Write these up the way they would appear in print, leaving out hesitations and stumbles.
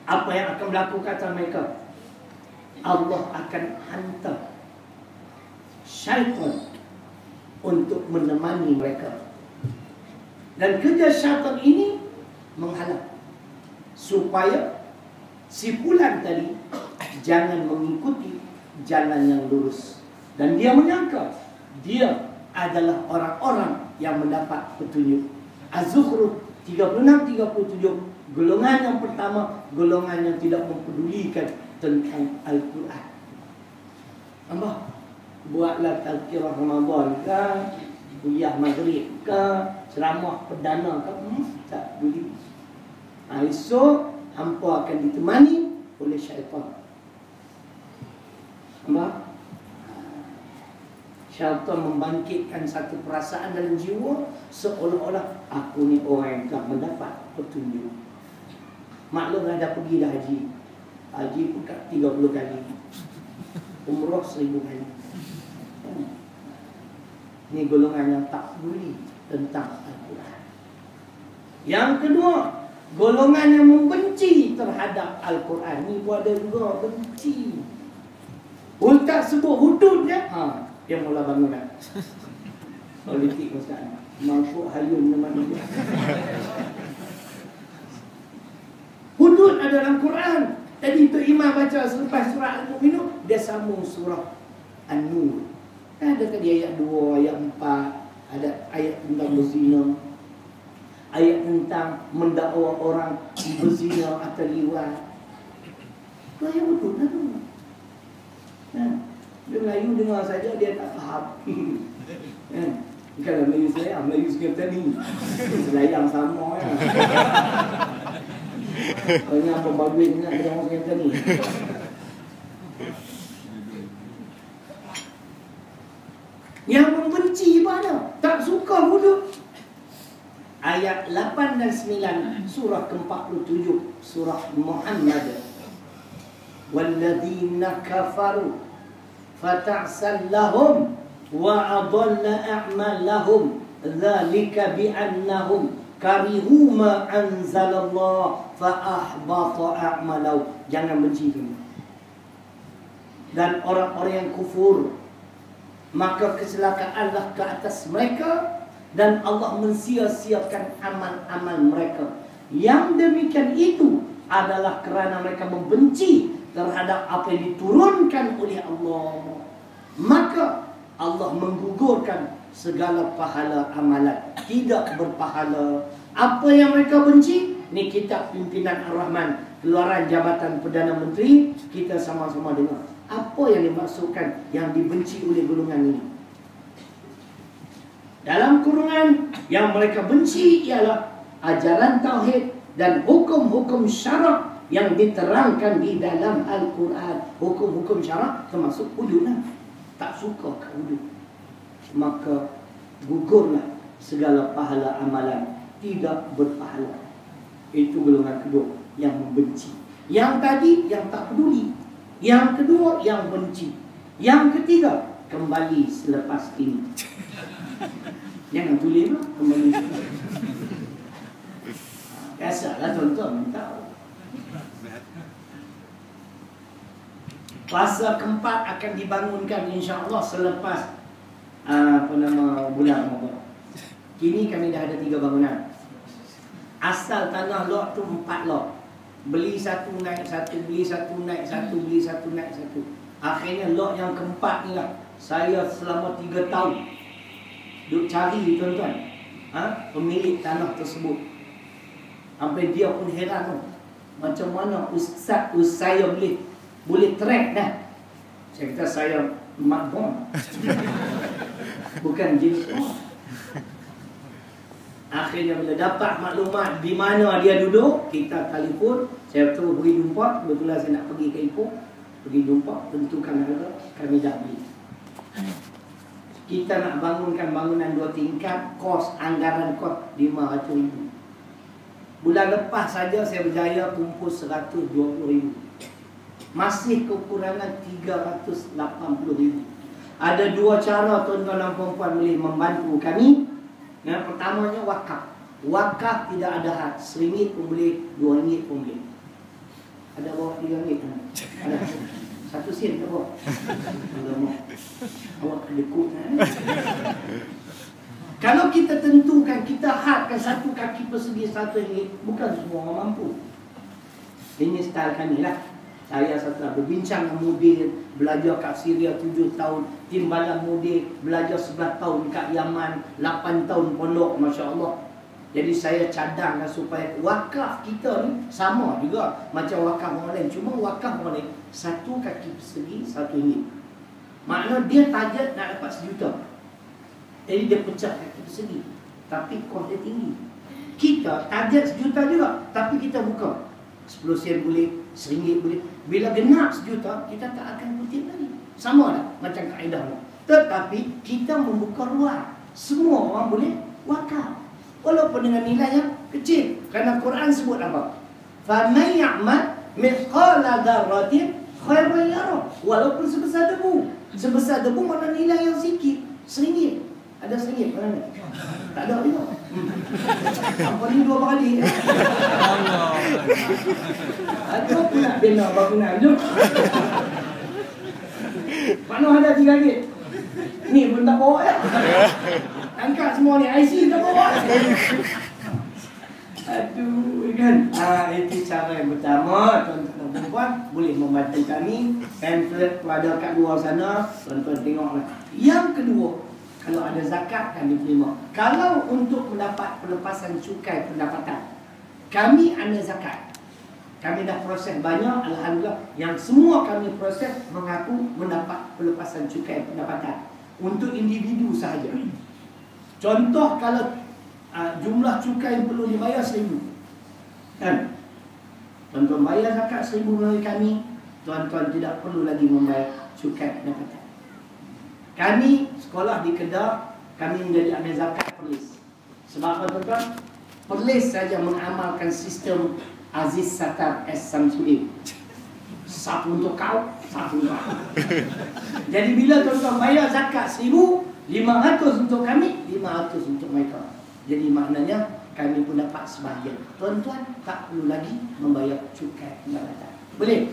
Apa yang akan berlaku kata mereka? Allah akan hantar syaitan untuk menemani mereka. Dan kerja syaitan ini menghalang supaya si fulan tadi jangan mengikuti jalan yang lurus. Dan dia menyangka dia adalah orang-orang yang mendapat petunjuk. Az-Zukhruf 36-37, golongan yang pertama, golongan yang tidak mempedulikan tentang Al-Quran. Allah, buatlah tazkirah Ramadan ke, kuliah maghrib ke, ceramah perdana ke, tak boleh. Esok hampa akan ditemani oleh syaitan. Nampak? Syaitan membangkitkan satu perasaan dalam jiwa seolah-olah aku ni orang yang telah mendapat petunjuk. Maklumlah dah pergi dah haji. Haji pun 30 kali. Umrah 1000 kali. Ini golongan yang tak peduli tentang Al-Quran. Yang kedua, golongan yang membenci terhadap Al-Quran. Ni pun ada juga benci. Ustaz sebut hudud je, dia mula bangun dah. Politik Ustaz. Mampu hayun nama dia. Hudud ada dalam Quran. Tadi Tok Imam baca selepas surah Al-Mu'minun, dia sambung surah An-Nur. Ada tadi ayat 2, ayat 4, ada ayat tentang berzina, ayat tentang mendakwa orang berzina atau liwat. Itu ayat hudud lah tu. Dia Melayu dengar saja dia tak faham. Bukanlah Melayu saya, Melayu sekitar ni selayang sama ya. Banyak apa bagus nak dengan orang sekitar ni. Yang membenci mana? Tak suka hudud. Ayat 8 dan 9 surah ke-47 surah Muhammad. Walladzina kafaru fata'sal lahum wa adalla a'malahum dzalika bi'annahum karihu ma anzalallah fa ahbata a'malahum. Jangan benci dia. Dan orang-orang yang kufur, maka kecelakaanlah ke atas mereka dan Allah mensia-siakan amal-amal mereka. Yang demikian itu adalah kerana mereka membenci terhadap apa yang diturunkan oleh Allah. Maka Allah menggugurkan segala pahala amalan, tidak berpahala. Apa yang mereka benci? Ni kitab pimpinan Ar-Rahman, keluaran Jabatan Perdana Menteri. Kita sama-sama dengar apa yang dimaksudkan yang dibenci oleh golongan ini. Dalam kurungan yang mereka benci ialah ajaran tauhid dan hukum-hukum syarak yang diterangkan di dalam Al-Quran. Hukum-hukum syarak termasuk hudud lah. Tak suka ke hudud, maka gugurlah segala pahala amalan, tidak berpahala. Itu golongan kedua yang membenci. Yang tadi yang tak peduli. Yang kedua yang benci. Yang ketiga kembali selepas ini. Jangan tulis lah, kembali. Biasalah tuan-tuan tahu. Fasa keempat akan dibangunkan insya-Allah selepas bulan Ramadan. Kini kami dah ada 3 bangunan. Asal tanah lot tu 4 lot. Beli satu naik satu, beli satu naik satu, beli satu naik satu. Akhirnya lot yang keempat ni lah saya selama 3 tahun duk cari tuan-tuan, pemilik tanah tersebut. Sampai dia pun heran tu, macam mana ustaz saya boleh track dah. Saya kata saya makbon, bukan jenis. Akhirnya bila dapat maklumat di mana dia duduk, kita telefon. Saya terus pergi jumpa. Kebetulan saya nak pergi ke Ipoh, pergi jumpa, tentukan harga, kami dah beli. Kita nak bangunkan bangunan 2 tingkat, kos anggaran kos 500,000. Bulan lepas saja saya berjaya kumpul 120,000. Masih kekurangan 380,000. Ada 2 cara tuan-tuan dan puan-puan boleh membantu kami. Yang pertamanya wakaf. Wakaf tidak ada had, RM1 pun boleh, RM2 pun boleh. Ada bawa RM3. Ada 1 sen tak bawa. Awak kedekut. Kalau kita tentukan, kita hadkan 1 kaki persegi RM1, bukan semua orang mampu. Ini style kami lah. Saya setelah berbincang dengan mudir, belajar kat Syria 7 tahun, timbalan mudir, belajar 11 tahun kat Yaman, 8 tahun pondok, Masya Allah. Jadi saya cadanglah supaya wakaf kita ni sama juga macam wakaf orang lain. Cuma wakaf orang lain 1 kaki persegi RM1. Maknanya dia target nak dapat RM1 juta. Jadi dia pecah kaki persegi, tapi kos dia tinggi. Kita target RM1 juta juga, tapi kita buka 10 sen boleh, RM1 boleh. Bila genap RM1 juta, kita tak akan kutip lagi. Sama lah macam kaedah lah. Tetapi kita membuka ruang, semua orang boleh wakaf, walaupun dengan nilai yang kecil. Kerana Quran sebut apa? فَمَنْ يَعْمَلْ مِثْقَالَ ذَرَّةٍ خَيْرًا يَرَهُ. Walaupun sebesar debu. Sebesar debu mana nilai yang sikit, RM1. Ada RM1 mana ni? Tak ada juga. Apa ni 2 kali? Ada aku nak bina bangunan je. Mana ada RM3? Ni pun tak bawa ya. Angkat semua ni, IC tak bawa. Aduh kan. Itu cara yang pertama. Tuan-tuan dan puan boleh membantu kami. Pamphlet ada kat luar sana, tuan-tuan tengoklah. Yang kedua, kalau ada zakat kami terima. Kalau untuk mendapat pelepasan cukai pendapatan, kami ada zakat. Kami dah proses banyak, alhamdulillah. Yang semua kami proses mengaku mendapat pelepasan cukai pendapatan untuk individu sahaja. Contoh, kalau jumlah cukai yang perlu dibayar RM1,000, kan? Tuan-tuan bayar zakat RM1,000 melalui kami, tuan-tuan tidak perlu lagi membayar cukai pendapatan. Kami sekolah di Kedah, kami menjadi amil zakat Perlis. Sebab apa tuan-tuan? Perlis saja mengamalkan sistem Aziz Sattar S. Samsudin. Satu untuk kau, satu untuk aku. Jadi bila tuan-tuan bayar zakat RM1,000, RM500 untuk kami, RM500 untuk mereka. Jadi maknanya kami pun dapat sebahagian. Tuan-tuan tak perlu lagi membayar cukai pendapatan. Boleh?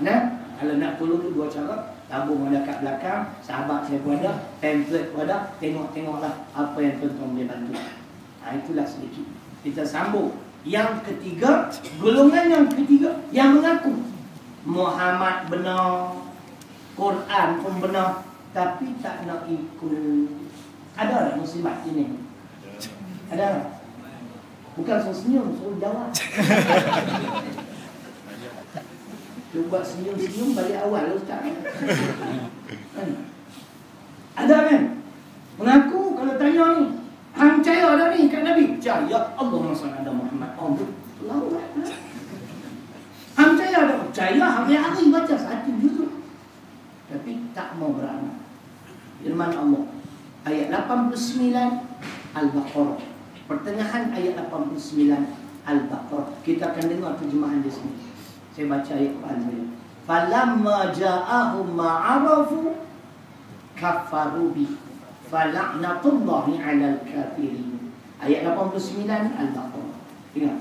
Nah, kalau nak tolong tu 2 cara. Tabung ada kat belakang, sahabat saya pun ada, pamphlet pun ada. Tengok-tengoklah apa yang tuan-tuan boleh bantu. Itulah sedikit. Kita sambung. Yang ketiga, golongan yang ketiga, yang mengaku Muhammad benar, Quran pun benar, tapi tak nak ikut. Ada tak muslimat ini? Ada tak? Bukan suruh senyum, suruh jawab. Cuba senyum-senyum balik awal Ustaz. Kan? Ada kan? Mengaku kalau tanya ni, hang percaya ada ni kat Nabi? Percaya. Allahumma salli ala Muhammad. Oh, betul lah. Hang percaya ada? Percaya. Hari-hari baca 1 juzuk. Tapi tak mau beramal. Firman Allah ayat 89 Al-Baqarah. Pertengahan ayat 89 Al-Baqarah. Kita akan dengar terjemahan di sini. Saya baca ayat Quran saya. Falamma ja'ahum ma'arafu kafaru bi fala'natullahi 'alal kafirin. Ayat 89 Al-Baqarah. Ingat.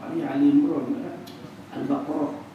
Ali Imran Al-Baqarah.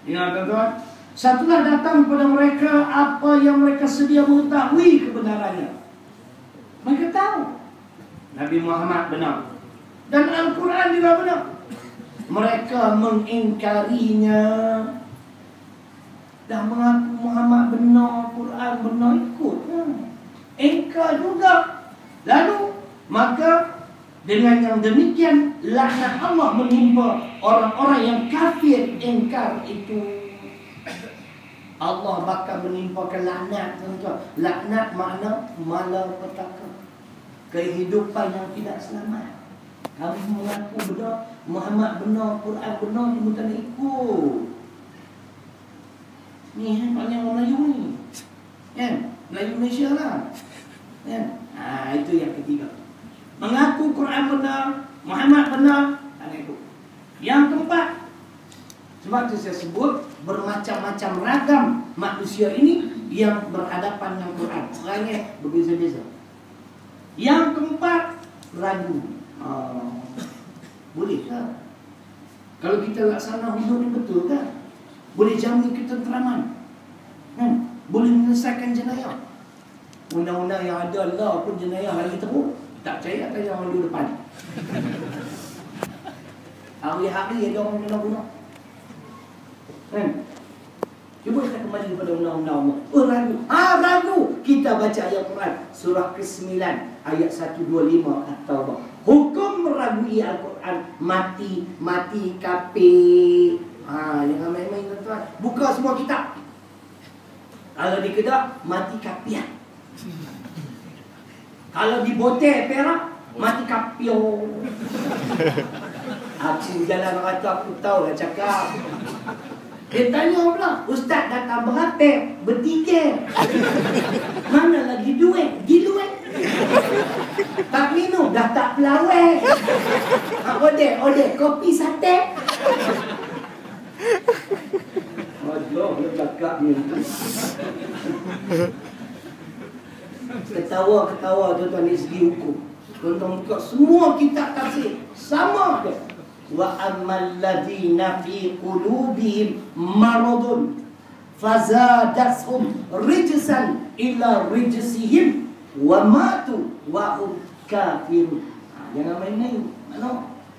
Ingat tuan-tuan? Setelah datang kepada mereka apa yang mereka sedia mengetahui kebenarannya. Mereka tahu Nabi Muhammad benar dan Al-Quran juga benar. Mereka mengingkarinya dan mengaku Muhammad benar, Quran benar, ikut. Engkar juga. Lalu maka dengan yang demikian laknat Allah menimpa orang-orang yang kafir engkar itu. Allah bakal menimpakan laknat, tuan-tuan. Laknat makna malapetaka, kehidupan yang tidak selamat. Kamu mengaku benar, Muhammad benar, Quran benar, dia bukan ikut. Ni banyak orang Melayu ni, kan? Melayu Malaysia lah, kan? Itu yang ketiga. Mengaku Quran benar, Muhammad benar, tak ikut. Yang keempat, sebab itu saya sebut bermacam-macam ragam manusia ini yang berhadapan dengan Quran. Orangnya berbeza-beza. Yang keempat, ragu. Boleh tak? Kalau kita laksana hudud ni betul kan? Boleh jamin ketenteraman, boleh menyelesaikan jenayah. Undang-undang yang ada lah pun jenayah lagi teruk. Tak percaya tanya orang dulu depan. Hari-hari ada orang kena bunuh. Cuba kita kembali kepada undang-undang Allah. Ragu. Ragu. Kita baca ayat Quran surah ke-9 ayat 125 At-Taubah. Hukum meragui Al-Quran mati kafir. Jangan main-main tuan-tuan. Buka semua kitab. Kalau di Kedah mati kafir. Kalau di Botek Perak mati kafir. Aku jalan rata aku tahu dah cakap. Dia tanya pula, ustaz datang berapa? Bertiga. Mana lagi duit? Di duit. Tak minum, dah tak pelawai. Odeh, kopi sate. Allah, dia cakap ni. Ketawa tuan-tuan dari segi hukum. Tuan-tuan buka semua kitab tafsir sama ke? Wa ammal ladzina fi qulubihim maradun fazadathum rijsan ila rijsihim wa matu wa hum kafirun. Jangan main-main.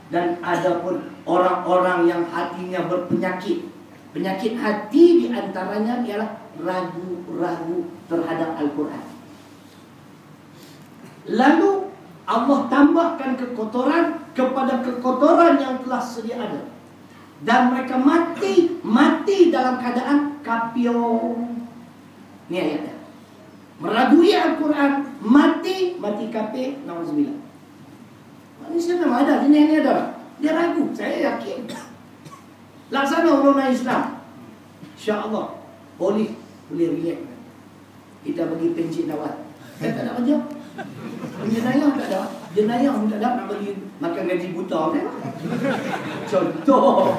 Dan ada pun orang-orang yang hatinya berpenyakit. Penyakit hati di antaranya ialah ragu-ragu terhadap Al-Quran. Lalu Allah tambahkan kekotoran kepada kekotoran yang telah sedia ada. Dan mereka mati dalam keadaan kafir. Ini ayatnya. Meragui Al-Quran, mati kafir, nauzubillah. Manusia memang ada, ini ada. Dia ragu, saya yakin. Laksana undang-undang Islam, insya-Allah boleh relax. Kita bagi pencik dawat. Tak ada kerja. Jenayah tak ada. Jenayah pun tak ada nak bagi makan gaji buta kan? Contoh.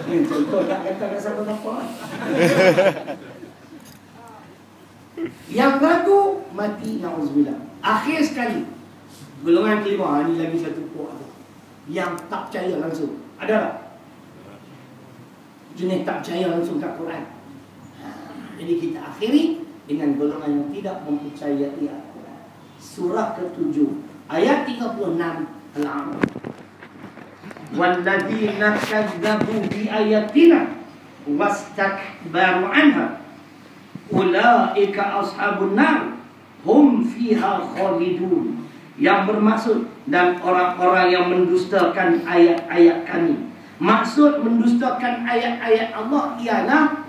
Contoh tak kata kat siapa-siapa. Yang ragu mati, nauzubillah. Akhir sekali, golongan kelima, ini lagi satu puak yang tak percaya langsung. Ada tak? Jenis tak percaya langsung kat Quran. Jadi kita akhiri dengan golongan yang tidak mempercayai Al-Quran. Surah ke-7 ayat 36 Al-Amr. Walladzina kadzabu bi ayatina wastakbaru anha ulaika ashabun nar hum fiha khalidun. Yang bermaksud dan orang-orang yang mendustakan ayat-ayat kami. Maksud mendustakan ayat-ayat Allah ialah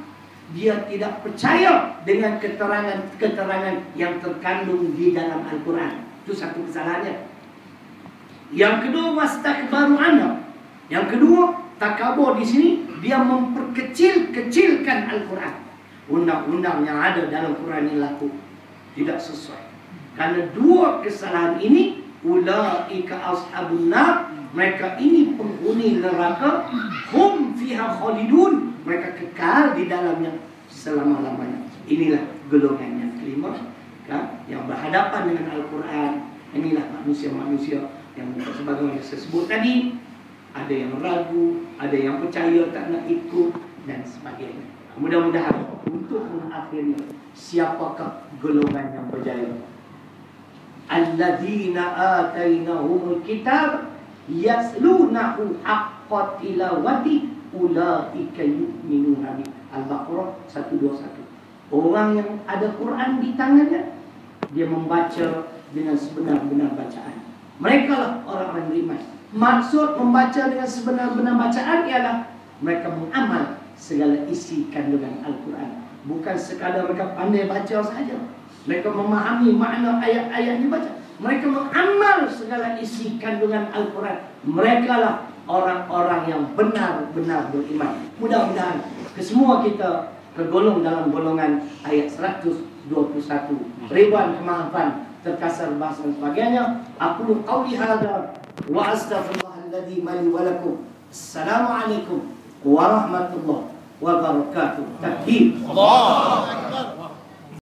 dia tidak percaya dengan keterangan yang terkandung di dalam Al-Quran. Itu satu kesalahannya. Yang kedua, wastakbaru anha. Yang kedua, takabur di sini dia memperkecilkan Al-Quran. Undang-undang yang ada dalam Quran ini laku tidak sesuai. Karena dua kesalahan ini, ulaika ashabun nar, mereka ini penghuni neraka, hum fiha khalidun, mereka kekal di dalamnya selama-lamanya. Inilah golongan yang kelima, kan, yang berhadapan dengan Al-Quran. Inilah manusia-manusia yang sebagaimana saya sebut tadi, ada yang ragu, ada yang percaya tak nak ikut dan sebagainya. Mudah-mudahan untuk mengakhiri, siapakah golongan yang berjaya? Alladzina atainahumul kitab yaslunahu haqqa tilawati ulaika yu'minuna bihi. Al-Baqarah 121. Orang yang ada Quran di tangannya, dia membaca dengan sebenar-benar bacaan. Mereka lah orang-orang beriman. Maksud membaca dengan sebenar-benar bacaan ialah mereka mengamal segala isi kandungan Al-Quran. Bukan sekadar mereka pandai baca saja. Mereka memahami makna ayat-ayat yang dibaca. Mereka mengamal segala isi kandungan Al-Quran. Mereka lah orang-orang yang benar-benar beriman. Mudah-mudahan kesemua kita tergolong dalam golongan ayat 121. Ribuan kemaafan, terkasar bahasa dan sebagainya. Aku qauli hadza wa astaghfirullahaladzim li wa lakum. Assalamualaikum warahmatullahi wabarakatuh. Takbir. Allahu Akbar.